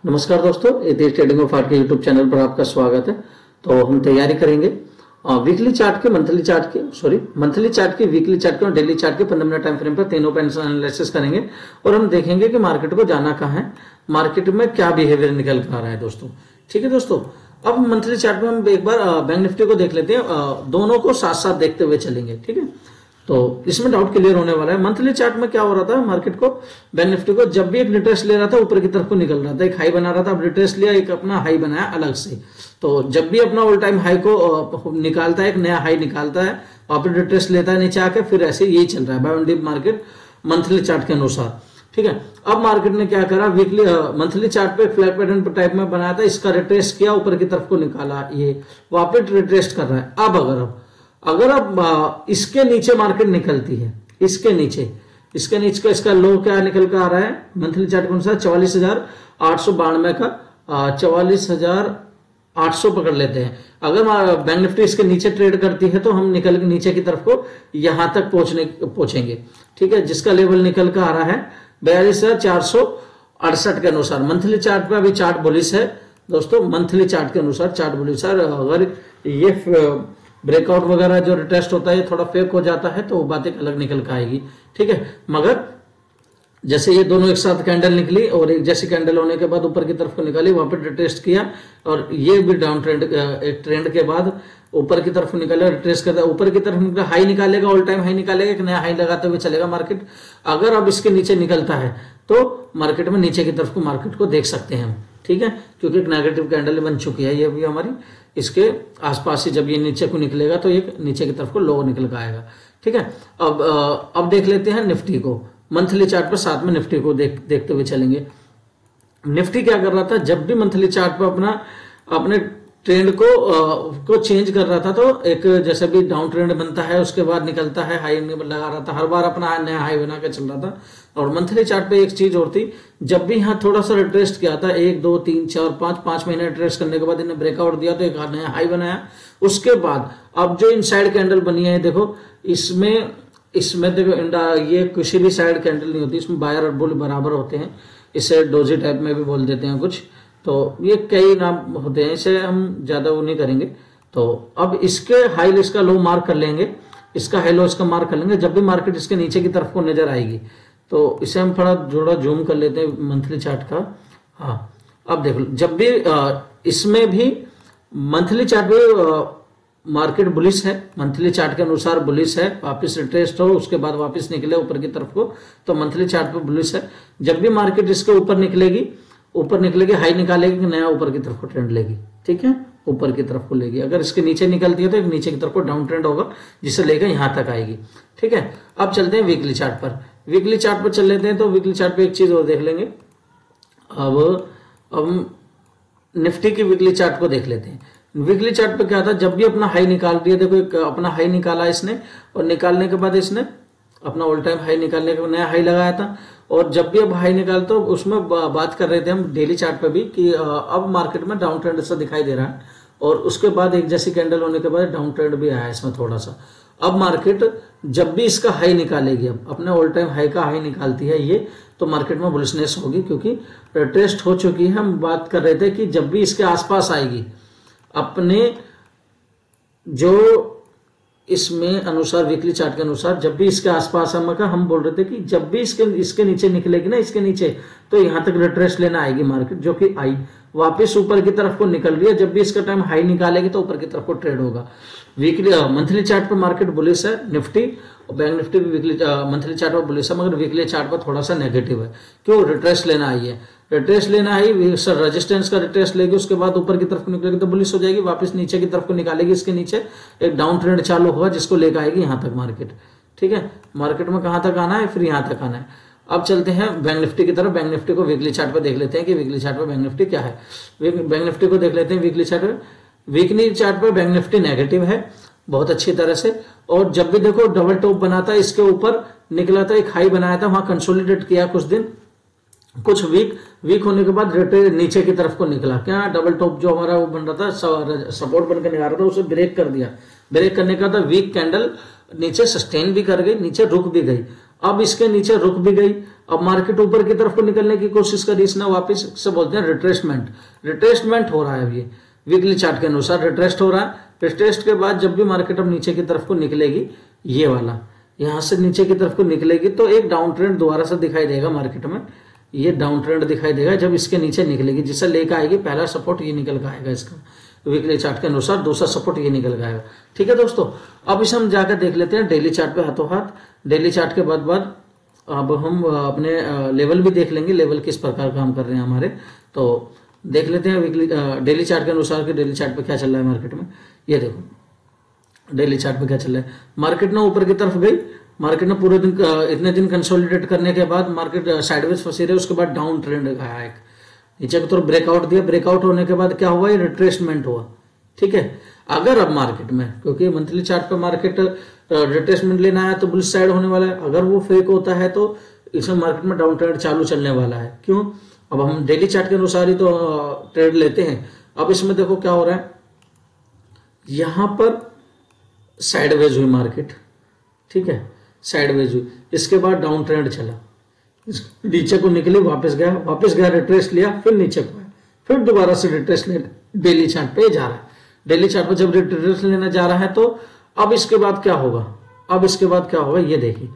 नमस्कार दोस्तों, देश ट्रेडिंग ऑफ आर्ट के यूट्यूब चैनल पर आपका स्वागत है। तो हम तैयारी करेंगे वीकली चार्ट के, मंथली चार्ट के, वीकली चार्ट के और डेली चार्ट के 15 मिनट टाइम फ्रेम पर तीनों पे एनालिसिस करेंगे और हम देखेंगे कि मार्केट को जाना कहाँ है, मार्केट में क्या बिहेवियर निकल कर आ रहा है दोस्तों। ठीक है दोस्तों, अब मंथली चार्ट में हम एक बार बैंक निफ्टी को देख लेते हैं, दोनों को साथ साथ देखते हुए चलेंगे। ठीक है, तो इसमें डाउट क्लियर होने वाला है। मंथली चार्ट में क्या हो रहा था, मार्केट को, बैंक निफ्टी को जब भी एक रिट्रेस ले रहा था ऊपर की तरफ को निकल रहा था, एक हाई बना रहा था, अब रिट्रेस लिया, एक अपना हाई बनाया अलग से। तो जब भी अपना ऑल टाइम हाई को निकालता है, एक नया हाई निकालता है, वापस रिट्रेस लेता है नीचे आके, फिर ऐसे यही चल रहा है by one day market monthly chart के अनुसार। ठीक है, अब मार्केट ने क्या करा, वीकली मंथली चार्ट पे फ्लैट पैटर्न टाइप में बनाया था, इसका रिट्रेस किया, ऊपर की तरफ को निकाला, ये वापस रिट्रेस कर रहा है। अब अगर अब इसके नीचे मार्केट निकलती है, इसके नीचे का इसका लो क्या निकल कर आ रहा है मंथली चार्ट के अनुसार, 44,892 का 44,800 पकड़ लेते हैं। अगर बैंक निफ्टी इसके नीचे ट्रेड करती है तो हम निकल के नीचे की तरफ को यहां तक पहुंचेंगे। ठीक है, जिसका लेवल निकल कर आ रहा है 42,468 के अनुसार। मंथली चार्ट पे अभी चार्ट बुलिश है दोस्तों, मंथली चार्ट के अनुसार चार्ट बुलिश है। अगर ये ब्रेकआउट वगैरह जो रिटेस्ट होता है ये थोड़ा फेक हो जाता है तो बात एक अलग निकल कर आएगी। ठीक है, मगर जैसे ये दोनों एक साथ कैंडल निकली और एक जैसी कैंडल होने के बाद ऊपर की तरफ को निकाली, वहां पर रिटेस्ट किया और ये भी डाउन ट्रेंड, एक ट्रेंड के बाद ऊपर की तरफ निकाला, रिट्रेस करता है, ऊपर की तरफ निकला, हाई निकालेगा, ऑल टाइम हाई निकालेगा, एक नया हाई लगाते हुए चलेगा मार्केट। अगर अब इसके नीचे निकलता है तो मार्केट में नीचे की तरफ को मार्केट को देख सकते हैं हम। ठीक है, क्योंकि एक नेगेटिव कैंडल बन चुकी है ये भी हमारी, इसके आसपास ही जब ये नीचे को निकलेगा तो ये नीचे की तरफ को लो निकल कर आएगा। ठीक है, अब देख लेते हैं निफ्टी को, मंथली चार्ट पर साथ में निफ्टी को देखते हुए चलेंगे। निफ्टी क्या कर रहा था, जब भी मंथली चार्ट पर अपने ट्रेंड को चेंज कर रहा था तो एक जैसे भी डाउन ट्रेंड बनता है उसके बाद निकलता है, हाई लगा रहा था, हर बार अपना नया हाई बना के चल रहा था। और मंथली चार्ट पे एक चीज और थी, जब भी यहाँ थोड़ा सा रिट्रेस्ट किया था, 1 2 3 4 5 महीने रिट्रेस्ट करने के बाद इन्हें ब्रेकआउट दिया तो एक नया हाई बनाया। उसके बाद अब जो इनसाइड कैंडल बनी है देखो, इसमें देखो ये किसी भी साइड कैंडल नहीं होती, इसमें बायर और बुल बराबर होते हैं, इसे डोजी टाइप में भी बोल देते हैं कुछ, तो ये कई नाम होते हैं, इसे हम ज्यादा वो नहीं करेंगे। तो अब इसके हाई इसका लो मार्क कर लेंगे, इसका हाई लो इसका मार्क कर लेंगे। जब भी मार्केट इसके नीचे की तरफ को नजर आएगी तो इसे हम थोड़ा जूम कर लेते हैं मंथली चार्ट का। हाँ, अब देखो, जब भी इसमें भी मंथली चार्ट पे मार्केट बुलिश है, मंथली चार्ट के अनुसार बुलिश है, वापस रिट्रेस्ट हो उसके बाद वापस निकले ऊपर की तरफ को तो मंथली चार्ट पे बुलिश है। जब भी मार्केट इसके ऊपर निकलेगी, हाई निकालेगी, नया ऊपर की तरफ को ट्रेंड लेगी। ठीक है, ऊपर की तरफ को लेगी। अगर इसके नीचे निकलती है तो एक नीचे की तरफ को डाउन ट्रेंड होगा जिसे लेकर यहां तक आएगी। ठीक है, अब चलते हैं वीकली चार्ट पर। वीकली चार्ट पर चल लेते हैं तो वीकली चार्ट पे एक चीज और देख लेंगे। अब निफ्टी की वीकली चार्ट को देख लेते हैं। वीकली चार्ट पे क्या था, जब भी अपना हाई निकाल दिया, देखो एक अपना हाई निकाला इसने और निकालने के बाद इसने अपना ऑल टाइम हाई निकालने का नया हाई लगाया था। और जब भी अब हाई निकालते उसमें बात कर रहे थे हम डेली चार्ट पे भी कि अब मार्केट में डाउन ट्रेंड ऐसा दिखाई दे रहा है और उसके बाद एक जैसी कैंडल होने के बाद डाउन ट्रेंड भी आया इसमें थोड़ा सा। अब मार्केट जब भी इसका हाई निकालेगी, अब अपने ऑल टाइम हाई का हाई निकालती है ये, तो मार्केट में बुलिशनेस होगी क्योंकि टेस्ट हो चुकी है। हम बात कर रहे थे कि जब भी इसके आसपास आएगी, अपने जो इसमें अनुसार वीकली चार्ट के अनुसार जब भी इसके आसपास हम बोल रहे थे कि जब भी इसके नीचे निकलेगी ना, इसके नीचे, तो यहां तक रिट्रेस लेना आएगी मार्केट, जो कि आई वापस ऊपर की तरफ को निकल रही है। जब भी इसका टाइम हाई निकालेगी तो ऊपर की तरफ को ट्रेड होगा। वीकली मंथली चार्ट पर मार्केट बुलिश है, निफ्टी और बैंक निफ्टी भी वीकली मंथली चार्ट पर बुलिश है, मगर वीकली चार्ट पर थोड़ा सा नेगेटिव है। क्यों, रिट्रेस लेना आई है, रिट्रेस लेना आई, रेजिस्टेंस का रिट्रेस लेगी, उसके बाद ऊपर की तरफ को निकलेगी तो बुलिश हो जाएगी, वापस नीचे की तरफ को निकालेगी, इसके नीचे एक डाउन ट्रेंड चालू होगा जिसको लेकर आएगी यहां तक मार्केट। ठीक है, मार्केट में कहां तक आना है, फिर यहां तक आना है। अब चलते हैं बैंक निफ्टी की तरफ। बैंक निफ्टी को वीकली चार्ट पर देख लेते हैं कि वीकली चार्ट पर बैंक निफ्टी क्या है। बैंक निफ्टी को देख लेते हैं वीकली चार्ट पर। वीकली चार्ट पर बैंक निफ्टी नेगेटिव है बहुत अच्छी तरह से, और जब भी देखो डबल टॉप बनाता है, इसके ऊपर निकला था, एक हाई बनाया था, वहां कंसोलिडेट किया कुछ दिन, कुछ वीक होने के बाद नीचे की तरफ को निकला। क्या डबल टॉप जो हमारा वो बन रहा था, सपोर्ट बनकर निकाल रहा था, उसे ब्रेक कर दिया। ब्रेक करने का था, वीक कैंडल नीचे सस्टेन भी कर गई, नीचे रुक भी गई। अब इसके नीचे रुक भी गई, अब मार्केट ऊपर की तरफ को निकलने की कोशिश करी इसने, वापस से बोलते हैं रिट्रेसमेंट। रिट्रेसमेंट हो रहा है, अब ये वीकली चार्ट के अनुसार रिट्रेस्ट हो रहा है। रिट्रेस्ट के बाद जब भी मार्केट अब नीचे की तरफ को निकलेगी, ये वाला यहां से नीचे की तरफ को निकलेगी तो एक डाउन ट्रेंड दोबारा से दिखाई देगा मार्केट में, ये डाउन ट्रेंड दिखाई देगा जब इसके नीचे निकलेगी, जिसे लेकर आएगी पहला सपोर्ट ये निकल कर आएगा इसका वीकली चार्ट के अनुसार, दूसरा सपोर्ट ये निकल कर आएगा। ठीक है दोस्तों, अब इसे हम जाकर देख लेते हैं डेली चार्ट पे हाथों हाथ। डेली चार्ट के बाद अब हम अपने लेवल भी देख लेंगे, लेवल किस प्रकार काम कर रहे हैं हमारे, तो देख लेते हैं वीकली डेली चार्ट के अनुसार कि डेली चार्ट पे क्या चल रहा है मार्केट में। ये देखो डेली चार्ट पे क्या चल रहा है, मार्केट ना ऊपर की तरफ गई, मार्केट ने पूरे दिन इतने दिन कंसोलिडेट करने के बाद मार्केट साइडवेज फंसी रही, उसके बाद डाउन ट्रेंड आया, एक नीचे की तरफ ब्रेकआउट दिया, ब्रेकआउट होने के बाद क्या हुआ, ये रिट्रेसमेंट हुआ। ठीक है, अगर अब मार्केट में, क्योंकि मंथली चार्ट पे मार्केट रिट्रेसमेंट लेना है तो बुलिश साइड होने वाला है, अगर वो फेक होता है तो इसमें मार्केट में डाउन ट्रेंड चालू चलने वाला है। क्यों, अब हम डेली चार्ट के अनुसार ही तो ट्रेड लेते हैं। अब इसमें देखो क्या हो रहा है, यहां पर साइडवेज हुई मार्केट, ठीक है, साइडवेज हुई, इसके बाद डाउन ट्रेंड चला, नीचे को निकले, वापस गया रिट्रेस लिया, फिर नीचे को आया, फिर दोबारा से रिट्रेस ले डेली चार्ट पे जा रहा है। डेली चार्ट पे जब रिट्रेस लेने जा रहा है तो अब इसके बाद क्या होगा, अब इसके बाद क्या होगा ये देखिए,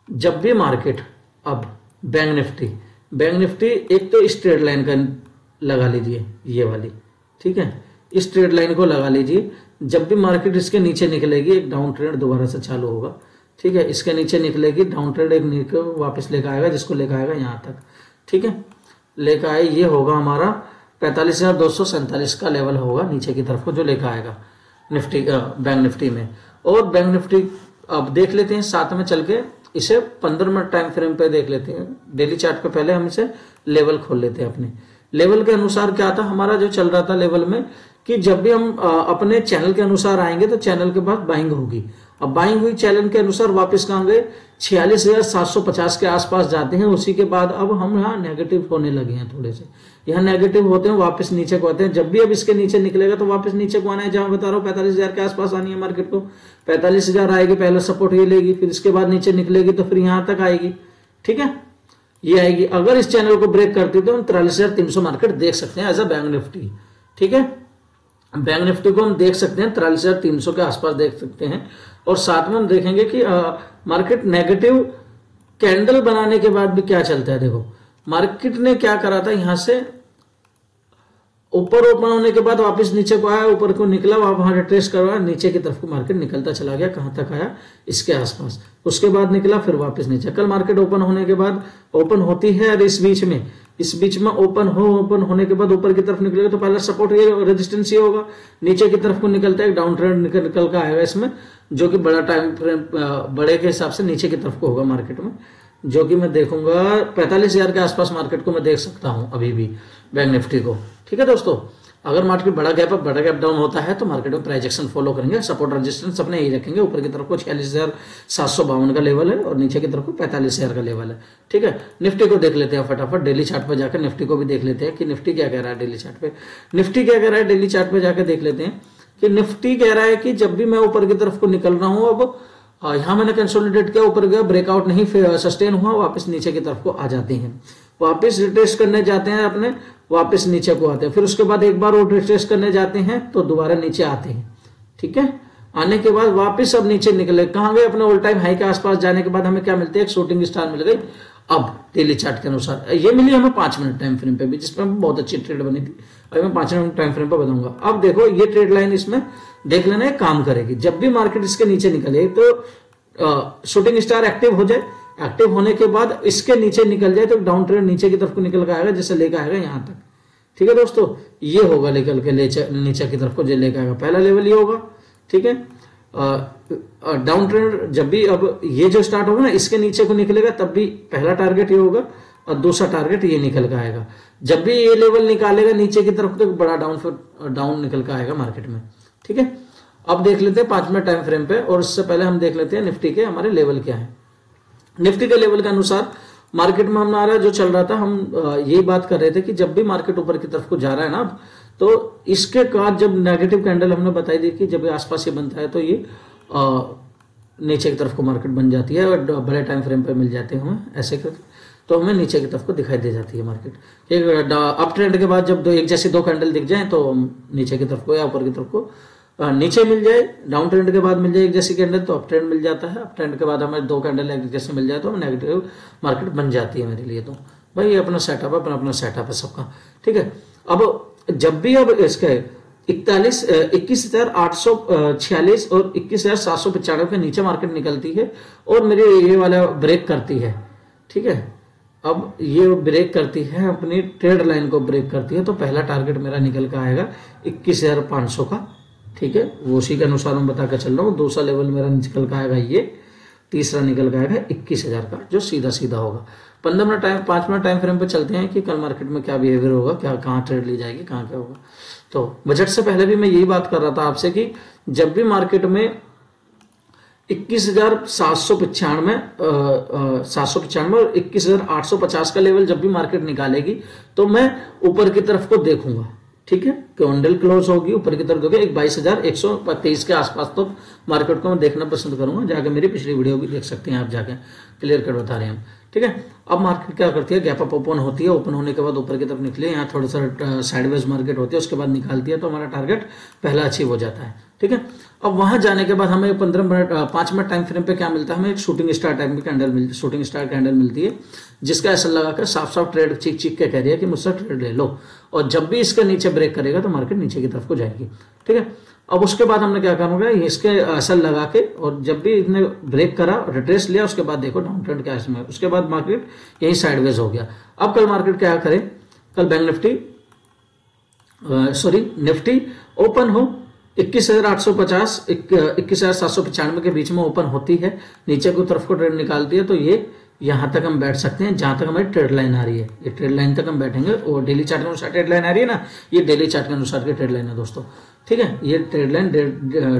जब भी मार्केट अब बैंक निफ्टी एक तो इस ट्रेड लाइन का लगा लीजिए, ये वाली, ठीक है, इस ट्रेड लाइन को लगा लीजिए, जब भी मार्केट इसके नीचे निकलेगी एक डाउन ट्रेंड दोबारा से चालू होगा। ठीक है, इसके नीचे निकलेगी, डाउन ट्रेंड एक नीचे वापस लेकर आएगा, जिसको लेकर आएगा यहां तक। ठीक है, लेकर आए, ये होगा हमारा 45,247 का लेवल होगा नीचे की तरफ को, जो लेकर आएगा निफ्टी बैंक निफ्टी में। और बैंक निफ्टी अब देख लेते हैं साथ में चल के, इसे 15 मिनट टाइम फ्रेम पे देख लेते हैं। डेली चार्ट पे पहले हम इसे लेवल खोल लेते हैं। अपने लेवल के अनुसार क्या था हमारा जो चल रहा था लेवल में, कि जब भी हम अपने चैनल के अनुसार आएंगे तो चैनल के बाद बाइंग होगी। अब बाइंग हुई चैनल के अनुसार वापस कहाँ गए, 46,750 के आसपास जाते हैं। उसी के बाद अब हम यहाँ नेगेटिव होने लगे हैं, थोड़े से यहाँ नेगेटिव होते हैं, वापस नीचे को आते हैं। जब भी अब इसके नीचे निकलेगा तो वापस नीचे को आना है, जहां बता रहा हूँ 45,000 के आसपास आनी है मार्केट को। 45,000 आएगी, पहला सपोर्ट ये लेगी, फिर इसके बाद नीचे निकलेगी तो फिर यहां तक आएगी। ठीक है, ये आएगी। अगर इस चैनल को ब्रेक करती तो हम 43,300 मार्केट देख सकते हैं एज अ बैंक निफ्टी। ठीक है, बैंक निफ्टी को हम देख सकते हैं 43,300 के आसपास देख सकते हैं। और साथ में हम देखेंगे कि मार्केट नेगेटिव कैंडल बनाने के बाद भी क्या चलता है। देखो मार्केट ने क्या करा था, यहां से ऊपर ओपन होने के बाद वापस नीचे को आया, ऊपर को निकला, वहां रिट्रेस करवाया, नीचे की तरफ को मार्केट निकलता चला गया, कहां तक आया, इसके आसपास। उसके बाद निकला, फिर वापस नीचे। कल मार्केट ओपन होने के बाद ओपन होती है, और इस बीच में ओपन होने के बाद ऊपर की तरफ निकलेगा तो पहला सपोर्ट ये रेजिस्टेंस ये होगा, नीचे की तरफ को निकलता है, एक डाउन ट्रेंड निकल का आएगा इसमें, जो कि बड़ा टाइम फ्रेम बड़े के हिसाब से नीचे की तरफ को होगा मार्केट में, जो कि मैं देखूंगा 45,000 के आसपास मार्केट को मैं देख सकता हूं अभी भी बैंक निफ्टी को। ठीक है दोस्तों, अगर मार्केट बड़ा गैप डाउन होता है तो मार्केट में प्राइस एक्शन फॉलो करेंगे। सपोर्ट रेजिस्टेंस अपने यही रखेंगे, ऊपर की तरफ को 46,752 का लेवल है और नीचे की तरफ को 45,000 का लेवल है। ठीक है, निफ्टी को देख लेते हैं फटाफट। डेली चार्ट पे जाकर निफ्टी को भी देख लेते हैं कि निफ्टी क्या कह रहा है डेली चार्ट पे। निफ्टी क्या कह रहा है डेली चार्ट पे जाकर देख लेते हैं कि निफ्टी कह रहा है कि जब भी मैं ऊपर की तरफ को निकल रहा हूं, अब यहां मैंने कंसोलिडेट किया, ऊपर गया, ब्रेकआउट नहीं सस्टेन हुआ, वापस नीचे की तरफ को आ जाते हैं, वापस रिट्रेस करने जाते हैं अपने, वापस नीचे को आते हैं, फिर उसके बाद एक बार और रिट्रेस करने जाते हैं तो दोबारा नीचे आते हैं। ठीक है, आने के बाद वापस अब नीचे निकले, कहां गए, अपने ऑल टाइम हाई के आसपास जाने के बाद हमें क्या मिलते हैं, एक शूटिंग स्टार मिल गई। अब डेली चार्ट के अनुसार ये मिली हमें 5 मिनट टाइम फ्रेम पे भी, जिसमें बहुत अच्छी ट्रेड बनी थी। अभी मैं 5 मिनट टाइम फ्रेम पे बताऊंगा। अब देखो ये ट्रेड लाइन इसमें देख लेना, काम करेगी। जब भी मार्केट इसके नीचे निकले तो शूटिंग स्टार एक्टिव हो जाए, एक्टिव होने के बाद इसके नीचे निकल जाए तो डाउन ट्रेंड नीचे की तरफ को निकल कर आएगा, जिससे लेकर आएगा यहां तक। ठीक है दोस्तों, ये होगा निकल के नीचे की तरफ को जो लेकर आएगा, पहला लेवल ये होगा। ठीक है, डाउन ट्रेंड जब भी अब ये जो स्टार्ट होगा ना, इसके नीचे को निकलेगा, तब भी पहला टारगेट ये होगा और दूसरा टारगेट ये निकल कर आएगा। जब भी ये लेवल निकालेगा नीचे की तरफ तो बड़ा डाउन निकल कर आएगा मार्केट में। ठीक है, अब देख लेते हैं 5 मिनट टाइम फ्रेम पे, और उससे पहले हम देख लेते हैं निफ्टी के हमारे लेवल क्या है। निफ्टी के लेवल के अनुसार मार्केट में हमारा जो चल रहा था, हम यही बात कर रहे थे कि जब भी मार्केट ऊपर की तरफ को जा रहा है ना, तो इसके बाद जब नेगेटिव कैंडल हमने बताई थी कि जब आसपास ये बनता है तो ये नीचे की तरफ को मार्केट बन जाती है और बड़े टाइम फ्रेम पे मिल जाते हैं हमें ऐसे कर, तो हमें नीचे की तरफ को दिखाई दे जाती है मार्केट। एक अप ट्रेंड के बाद जब एक जैसी दो कैंडल दिख जाए तो नीचे की तरफ को या ऊपर की तरफ को नीचे मिल जाए, डाउन ट्रेंड के बाद मिल जाए एक जैसी कैंडल तो अप ट्रेंड मिल जाता है, अप ट्रेंड के बाद हमें दो कैंडल एक जैसे मिल जाए तो हमें नेगेटिव मार्केट बन जाती है मेरे लिए। तो भाई ये अपना सेटअप है, अपना अपना सेटअप है सबका, ठीक है। अब जब भी अब इसके 21,846 और 21,795 के नीचे मार्केट निकलती है और मेरी ये वाला ब्रेक करती है, ठीक है। अब ये ब्रेक करती है, अपनी ट्रेड लाइन को ब्रेक करती है, तो पहला टारगेट मेरा निकल कर आएगा 21,500 का, ठीक है। वो उसी के अनुसार मैं बता कर चल रहा हूँ। दूसरा लेवल मेरा निकल का आएगा ये, तीसरा निकल का आएगा 21,000 का, जो सीधा सीधा होगा। 5 मिनट टाइम फ्रेम पे चलते हैं कि कल मार्केट में क्या बिहेवियर होगा, क्या कहाँ ट्रेड ली जाएगी, कहाँ क्या होगा। तो बजट से पहले भी मैं यही बात कर रहा था आपसे कि जब भी मार्केट में 21,795 और 21,850 का लेवल जब भी मार्केट निकालेगी तो मैं ऊपर की तरफ को देखूंगा, ठीक है। कैंडल क्लोज होगी ऊपर की तरफ देखिए 22,123 के आसपास तो मार्केट को मैं देखना पसंद करूंगा। जाके मेरी पिछली वीडियो भी देख सकते हैं आप, जाके क्लियर कर बता रहे हैं हम, ठीक है। अब मार्केट क्या करती है, गैप अप ओपन होती है, ओपन होने के बाद ऊपर की तरफ निकली, यहाँ थोड़ा सा साइडवेज मार्केट होती है, उसके बाद निकालती है तो हमारा टारगेट पहला अचीव हो जाता है, ठीक है। अब वहां जाने के बाद हमें 5 मिनट टाइम फ्रेम पे क्या मिलता है, हमें एक शूटिंग स्टार टाइप की कैंडल मिलती है, शूटिंग स्टार कैंडल मिलती है, जिसका ऐसा लगाकर साफ साफ ट्रेड चीख चीख के कह रही है कि मुझसे ट्रेड ले लो, और जब भी इसके नीचे ब्रेक करेगा तो मार्केट नीचे की तरफ को जाएगी, ठीक है। अब उसके बाद हमने क्या करना होगा, इसके असर लगा के, और जब भी इसने ब्रेक करा रिट्रेस लिया, उसके बाद देखो डाउन ट्रेंड क्या है, उसके बाद मार्केट यही साइडवेज हो गया। अब कल मार्केट क्या करे, कल बैंक निफ्टी ओपन हो 21,850 21,795 के बीच में ओपन होती है, नीचे की तरफ को ट्रेड निकालती है, तो ये यहां तक हम बैठ सकते हैं जहां तक हमारी ट्रेड लाइन आ रही है, ये ट्रेड लाइन तक हम बैठेंगे। और डेली चार्ट के अनुसार ट्रेड लाइन आ रही है ना, ये डेली चार्ट के अनुसार की ट्रेड लाइन है दोस्तों, ठीक है। ये ट्रेड लाइन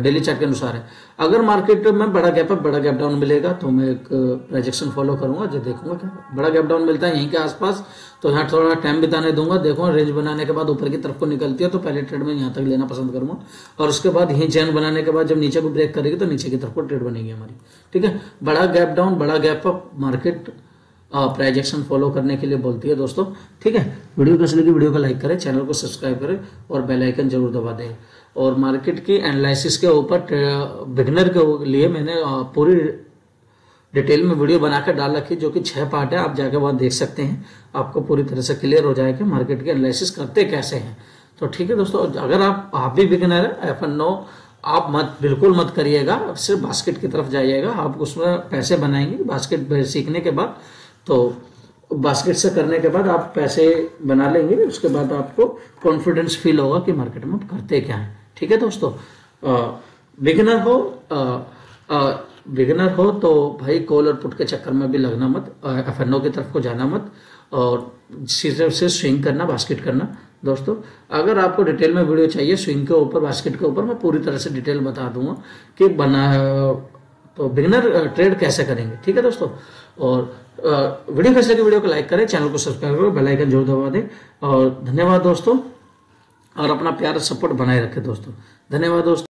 डेली चार्ट के अनुसार है। अगर मार्केट में बड़ा गैप अप बड़ा गैप डाउन मिलेगा तो मैं एक प्रोजेक्शन फॉलो करूंगा, जो देखूंगा क्या बड़ा गैप डाउन मिलता है यहीं के आसपास, तो यहाँ थोड़ा टाइम बिताने दूंगा, देखो रेंज बनाने के बाद ऊपर की तरफ को निकलती है तो पहले ट्रेड में यहाँ तक लेना पसंद करूंगा, और उसके बाद यहीं चैन बनाने के बाद जब नीचे को ब्रेक करेगी तो नीचे की तरफ को ट्रेड बनेगी हमारी, ठीक है। बड़ा गैप डाउन बड़ा gap up market projection follow करने के लिए बोलती है दोस्तों, ठीक है। वीडियो कैसी लगी, वीडियो को लाइक करें, चैनल को सब्सक्राइब करें और बेल आइकन जरूर दबा दें। और मार्केट की एनालिसिस के ऊपर बिगनर के लिए मैंने पूरी डिटेल में वीडियो बनाकर डाल रखी, जो कि 6 पार्ट है, आप जाकर वहां देख सकते हैं, आपको पूरी तरह से क्लियर हो जाएगा मार्केट की एनालिसिस करते कैसे हैं। तो ठीक है दोस्तों, अगर आप भी बिगनर है, F&O आप बिल्कुल मत करिएगा, सिर्फ बास्केट की तरफ जाइएगा, आप उसमें पैसे बनाएंगे बास्केट सीखने के बाद। तो बास्केट से करने के बाद आप पैसे बना लेंगे, उसके बाद आपको कॉन्फिडेंस फील होगा कि मार्केट में आप करते क्या है, ठीक है दोस्तों। बिगिनर हो तो भाई कॉल और पुट के चक्कर में भी लगना मत, F&O की तरफ को जाना मत, और सिर्फ से स्विंग करना, बास्केट करना दोस्तों। अगर आपको डिटेल में वीडियो चाहिए स्विंग के ऊपर, बास्केट के ऊपर, मैं पूरी तरह से डिटेल बता दूंगा कि तो बिगिनर ट्रेड कैसे करेंगे, ठीक है दोस्तों। और वीडियो कैसे लगी, वीडियो को लाइक करें, चैनल को सब्सक्राइब करें, बेल आइकन जरूर दबा दें। और धन्यवाद दोस्तों, और अपना प्यार सपोर्ट बनाए रखें दोस्तों। धन्यवाद दोस्तों।